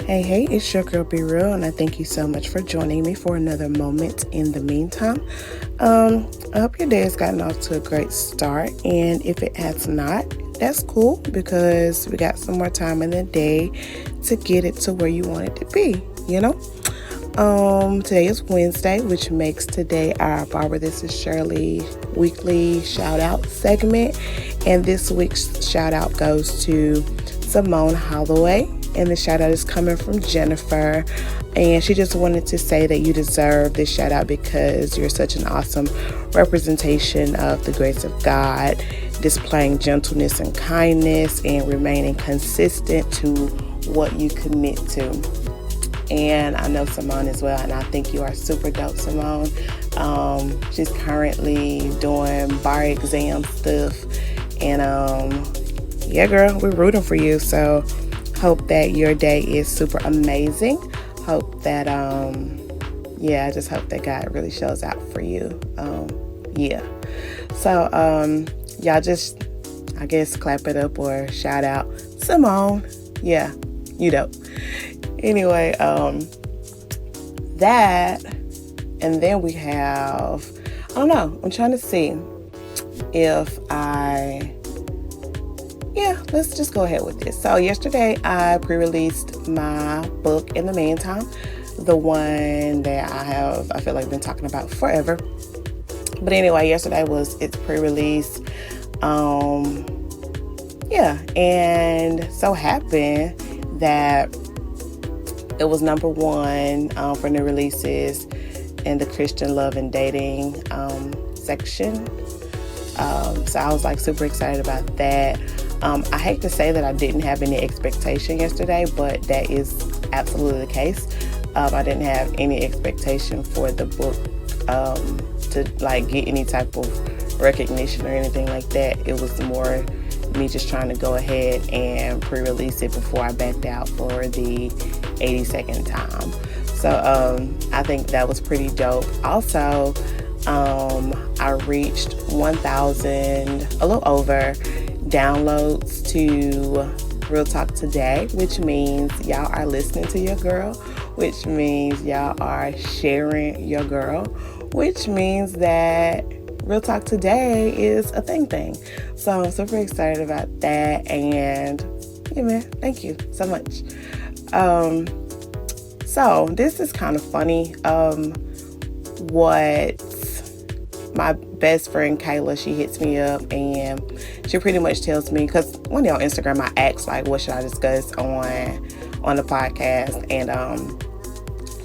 Hey, it's your girl Be Real, and I thank you so much for joining me for another moment in the meantime. I hope your day has gotten off to a great start, and if it has not, that's cool because we got some more time in the day to get it to where you want it to be, you know? Today is Wednesday, which makes today our Barbara This Is Shirley weekly shout out segment, and this week's shout out goes to Simone Holloway. And the shout out is coming from Jennifer. And she just wanted to say that you deserve this shout out because you're such an awesome representation of the grace of God, displaying gentleness and kindness and remaining consistent to what you commit to. And I know Simone as well, and I think you are super dope, Simone. She's currently doing bar exam stuff. And yeah, girl, we're rooting for you. So hope that your day is super amazing. Hope that, I just hope that God really shows out for you. So, y'all just, I guess, clap it up or shout out Simone. Yeah, you dope. Anyway, that, and then we have, I don't know, I'm trying to see if let's just go ahead with this. So yesterday I pre-released my book In the Meantime, the one that I feel like been talking about forever. But anyway, yesterday was its pre-release. And so happened that it was number one for new releases in the Christian love and dating section. So I was like super excited about that. I hate to say that I didn't have any expectation yesterday, but that is absolutely the case. I didn't have any expectation for the book to like get any type of recognition or anything like that. It was more me just trying to go ahead and pre-release it before I backed out for the 82nd time. So I think that was pretty dope. Also, I reached 1,000, a little over, downloads to Real Talk Today, which means y'all are listening to your girl, which means y'all are sharing your girl, which means that Real Talk Today is a thing. So I'm super excited about that, and yeah, man, thank you so much. So this is kind of funny. What my best friend Kayla, she hits me up and she pretty much tells me, because one day on Instagram I asked like what should I discuss on the podcast, and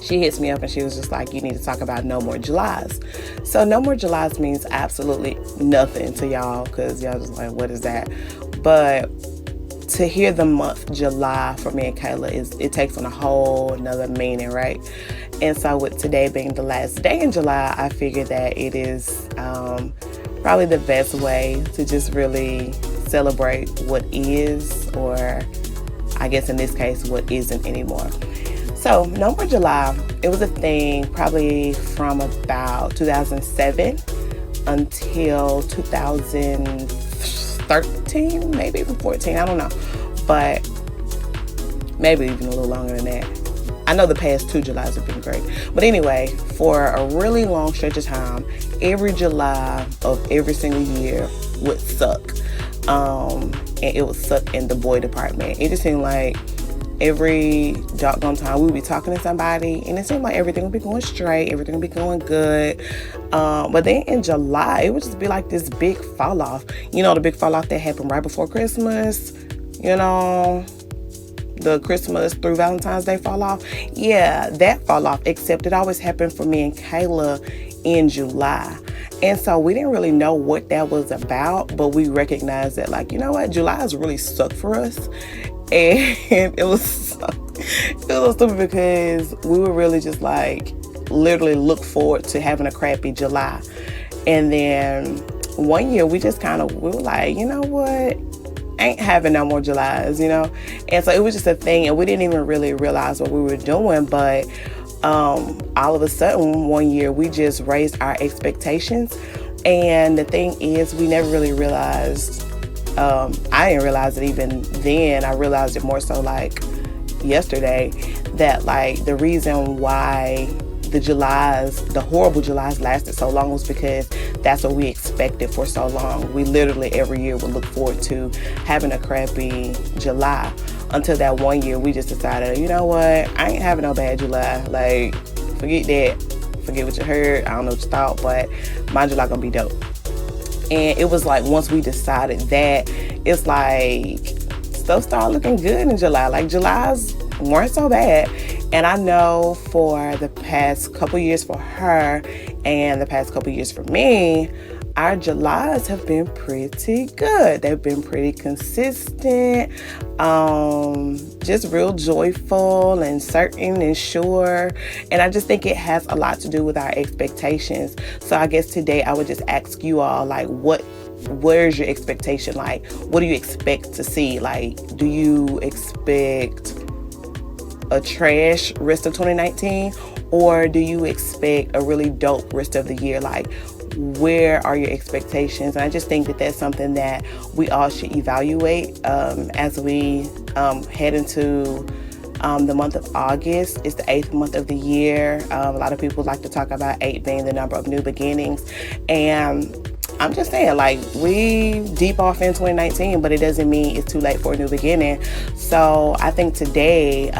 she hits me up and she was just like, you need to talk about No More Julys. So No More Julys means absolutely nothing to y'all because y'all just like, what is that? But to hear the month July for me and Kayla, it takes on a whole another meaning, right? And so with today being the last day in July, I figured that it is probably the best way to just really celebrate what is, or I guess in this case, what isn't anymore. So No More July, it was a thing probably from about 2007 until 2013, maybe even 14, I don't know. But maybe even a little longer than that. I know the past 2 Julys have been great. But anyway, for a really long stretch of time, every July of every single year would suck. And it would suck in the boy department. It just seemed like every doggone time we would be talking to somebody and it seemed like everything would be going straight, everything would be going good. But then in July, it would just be like this big fall off. You know, the big fall off that happened right before Christmas, you know, the Christmas through Valentine's Day fall off. Yeah, that fall off, except it always happened for me and Kayla in July. And so we didn't really know what that was about, but we recognized that, like, you know what, July has really sucked for us. And it was so stupid because we would really just like literally look forward to having a crappy July. And then one year we were like, you know what? Ain't having no more Julys, you know? And so it was just a thing, and we didn't even really realize what we were doing. But all of a sudden one year we just raised our expectations. And the thing is, we never really realized, I didn't realize it even then. I realized it more so like yesterday that like the reason why the horrible Julys lasted so long was because that's what we expected for so long. We literally every year would look forward to having a crappy July until that one year we just decided, you know what, I ain't having no bad July. Like, forget that. Forget what you heard. I don't know what you thought, but my July gonna be dope. And it was like once we decided that, it's like stuff started looking good in July. Like Julys weren't so bad. And I know for the past couple years for her and the past couple years for me, our Julys have been pretty good. They've been pretty consistent, just real joyful and certain and sure. And I just think it has a lot to do with our expectations. So I guess today I would just ask you all, like, where's your expectation? Like, what do you expect to see? Like, do you expect a trash rest of 2019, or do you expect a really dope rest of the year? Like, where are your expectations? And I just think that that's something that we all should evaluate as we head into the month of August. It's the 8th month of the year. A lot of people like to talk about 8 being the number of new beginnings, and I'm just saying, like, we deep off in 2019, but it doesn't mean it's too late for a new beginning. So I think today,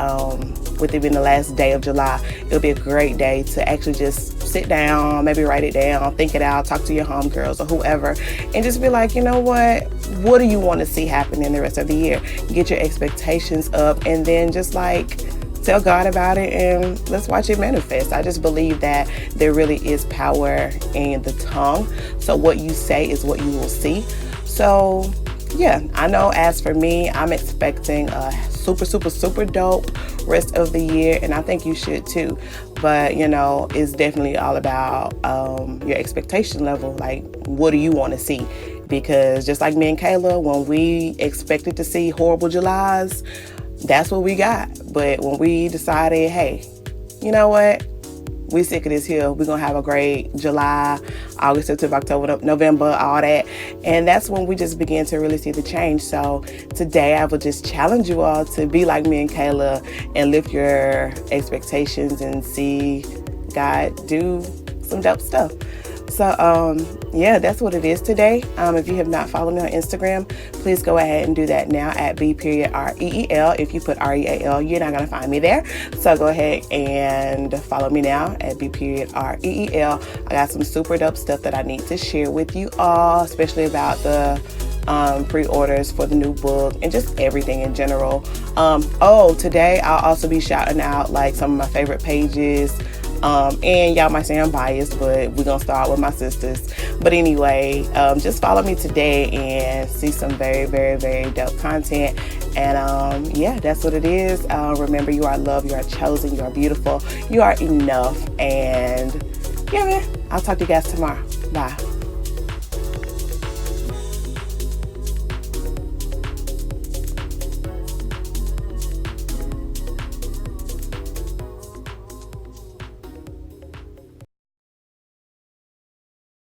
with it being the last day of July, it'll be a great day to actually just sit down, maybe write it down, think it out, talk to your homegirls or whoever, and just be like, you know what do you want to see happen in the rest of the year? Get your expectations up, and then just like tell God about it, and let's watch it manifest. I just believe that there really is power in the tongue. So what you say is what you will see. So yeah, I know as for me, I'm expecting a super, super, super dope rest of the year, and I think you should too. But you know, it's definitely all about your expectation level. Like, what do you want to see? Because just like me and Kayla, when we expected to see horrible Julys, that's what we got. But when we decided, hey, you know what? We sick of this here. We're going to have a great July, August, September, October, November, all that. And that's when we just began to really see the change. So today I would just challenge you all to be like me and Kayla and lift your expectations and see God do some dope stuff. So, yeah, that's what it is today. If you have not followed me on Instagram, please go ahead and do that now at B.REEL. If you put REAL, you're not going to find me there. So go ahead and follow me now at B.REEL. I got some super dope stuff that I need to share with you all, especially about the pre-orders for the new book and just everything in general. Today I'll also be shouting out like some of my favorite pages. And y'all might say I'm biased, but we're gonna start with my sisters. But anyway, just follow me today and see some very, very, very dope content. And yeah, that's what it is. Remember, you are loved, you are chosen, you are beautiful, you are enough. And yeah, man, I'll talk to you guys tomorrow. Bye.